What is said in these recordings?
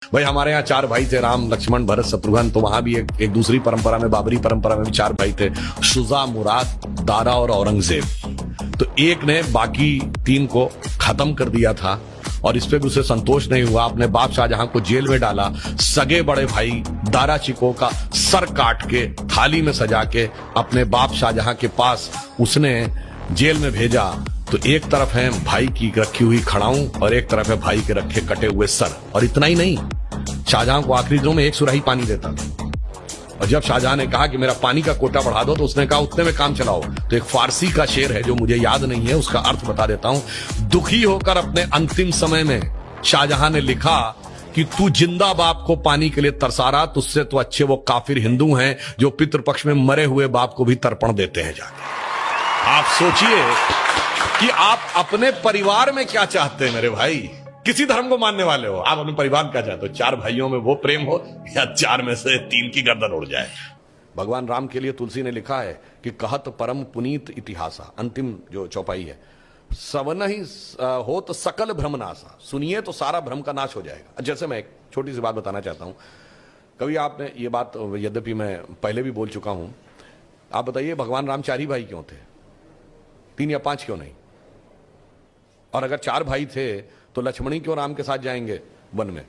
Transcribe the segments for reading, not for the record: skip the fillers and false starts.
भाई हमारे यहाँ चार भाई थे, राम लक्ष्मण भरत शत्रुघ्न। तो वहां भी एक दूसरी परंपरा में, बाबरी परंपरा में भी चार भाई थे, शुजा, मुराद, दारा और औरंगजेब। तो एक ने बाकी तीन को खत्म कर दिया था और इस पे भी उसे संतोष नहीं हुआ। अपने बाप शाहजहां को जेल में डाला। सगे बड़े भाई दारा चिको का सर काट के थाली में सजा के अपने बाप शाहजहां के पास उसने जेल में भेजा। तो एक तरफ है भाई की रखी हुई खड़ाऊं और एक तरफ है भाई के रखे कटे हुए सर। और इतना ही नहीं, शाहजहां को आखिरी दिनों में एक सुराही पानी देता था। और जब शाहजहां ने कहा कि मेरा पानी का कोटा बढ़ा दो, तो उसने कहा उतने में काम चलाओ। तो एक फारसी का शेर है जो मुझे याद नहीं है, उसका अर्थ बता देता हूं। दुखी होकर अपने अंतिम समय में शाहजहां ने लिखा कि तू जिंदा बाप को पानी के लिए तरसा रहा, तुझसे तो अच्छे वो काफिर हिंदू हैं जो पितृपक्ष में मरे हुए बाप को भी तर्पण देते हैं जाके। आप सोचिए कि आप अपने परिवार में क्या चाहते हैं मेरे भाई। किसी धर्म को मानने वाले हो, आप अपने परिवार में क्या चाहते हो? चार भाइयों में वो प्रेम हो या चार में से तीन की गर्दन उड़ जाए। भगवान राम के लिए तुलसी ने लिखा है कि कहत परम पुनीत इतिहासा, अंतिम जो चौपाई है, सवन ही हो तो सकल भ्रम नासा, सुनिए तो सारा भ्रम का नाश हो जाएगा। जैसे मैं एक छोटी सी बात बताना चाहता हूं। कभी आपने ये बात, यद्यपि मैं पहले भी बोल चुका हूं, आप बताइए भगवान राम चार ही भाई क्यों थे? तीन या पांच क्यों नहीं? और अगर चार भाई थे तो लक्ष्मणी क्यों राम के साथ जाएंगे वन में,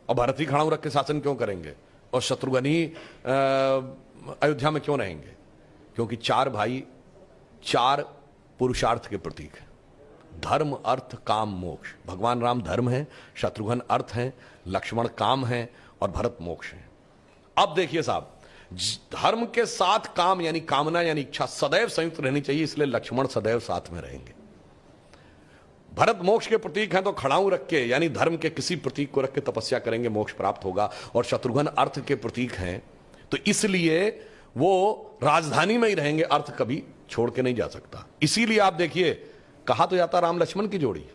और भरत ही खड़ाऊ रख के शासन क्यों करेंगे, और शत्रुघ्न ही अयोध्या में क्यों रहेंगे? क्योंकि चार भाई चार पुरुषार्थ के प्रतीक हैं। धर्म, अर्थ, काम, मोक्ष। भगवान राम धर्म है, शत्रुघ्न अर्थ है, लक्ष्मण काम है और भरत मोक्ष है। अब देखिए साहब, धर्म के साथ काम यानी कामना यानी इच्छा सदैव संयुक्त रहनी चाहिए, इसलिए लक्ष्मण सदैव साथ में रहेंगे। भरत मोक्ष के प्रतीक हैं तो खड़ाऊ रख के यानी धर्म के किसी प्रतीक को रख के तपस्या करेंगे, मोक्ष प्राप्त होगा। और शत्रुघ्न अर्थ के प्रतीक हैं तो इसलिए वो राजधानी में ही रहेंगे, अर्थ कभी छोड़ के नहीं जा सकता। इसीलिए आप देखिए, कहा तो जाता राम लक्ष्मण की जोड़ी,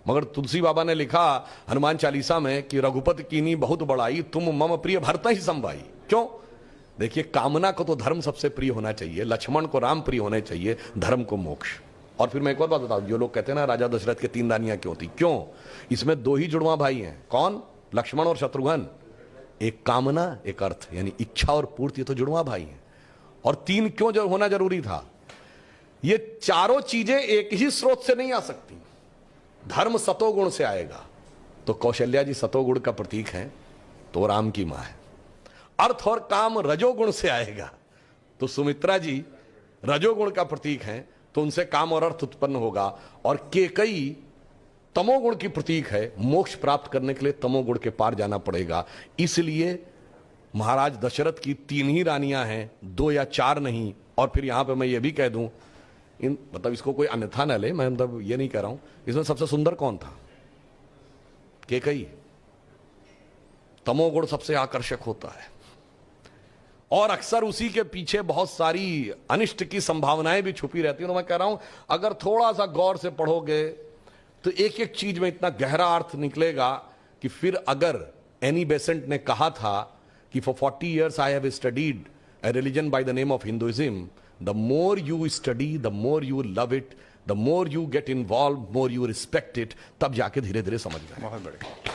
मगर तुलसी बाबा ने लिखा हनुमान चालीसा में कि रघुपति कीनी बहुत बड़ाई, तुम मम प्रिय भरत ही संभाई। क्यों? देखिए, कामना को तो धर्म सबसे प्रिय होना चाहिए, लक्ष्मण को राम प्रिय होने चाहिए, धर्म को मोक्ष। और फिर मैं एक और बात बताऊं, जो लोग कहते हैं ना राजा दशरथ के तीन रानियां क्यों थी, क्यों? इसमें दो ही जुड़वा भाई हैं। कौन? लक्ष्मण और शत्रुघ्न। एक कामना, एक अर्थ, यानी इच्छा और पूर्ति, तो जुड़वा भाई हैं। और तीन क्यों जो होना जरूरी था? ये चारों चीजें एक ही स्रोत से नहीं आ सकती। धर्म सतोगुण से आएगा, तो कौशल्या जी सतोगुण का प्रतीक है, तो राम की मां है। अर्थ और काम रजोगुण से आएगा, तो सुमित्रा जी रजोगुण का प्रतीक है, तो उनसे काम और अर्थ उत्पन्न होगा। और केकई तमोगुण की प्रतीक है, मोक्ष प्राप्त करने के लिए तमोगुण के पार जाना पड़ेगा। इसलिए महाराज दशरथ की तीन ही रानियां हैं, दो या चार नहीं। और फिर यहां पे मैं ये भी कह दूं, मतलब इसको कोई अन्यथा न ले, मैं मतलब ये नहीं कह रहा हूं, इसमें सबसे सुंदर कौन था? केकई। तमोगुण सबसे आकर्षक होता है और अक्सर उसी के पीछे बहुत सारी अनिष्ट की संभावनाएं भी छुपी रहती हैं। तो मैं कह रहा हूं, अगर थोड़ा सा गौर से पढ़ोगे तो एक एक चीज में इतना गहरा अर्थ निकलेगा कि फिर अगर एनी बेसेंट ने कहा था कि for 40 years I have studied a religion by the name of Hinduism, the more you study, the more you love it, the more you get involved, more you respect it, तब जाके धीरे धीरे समझ में। बहुत बढ़िया।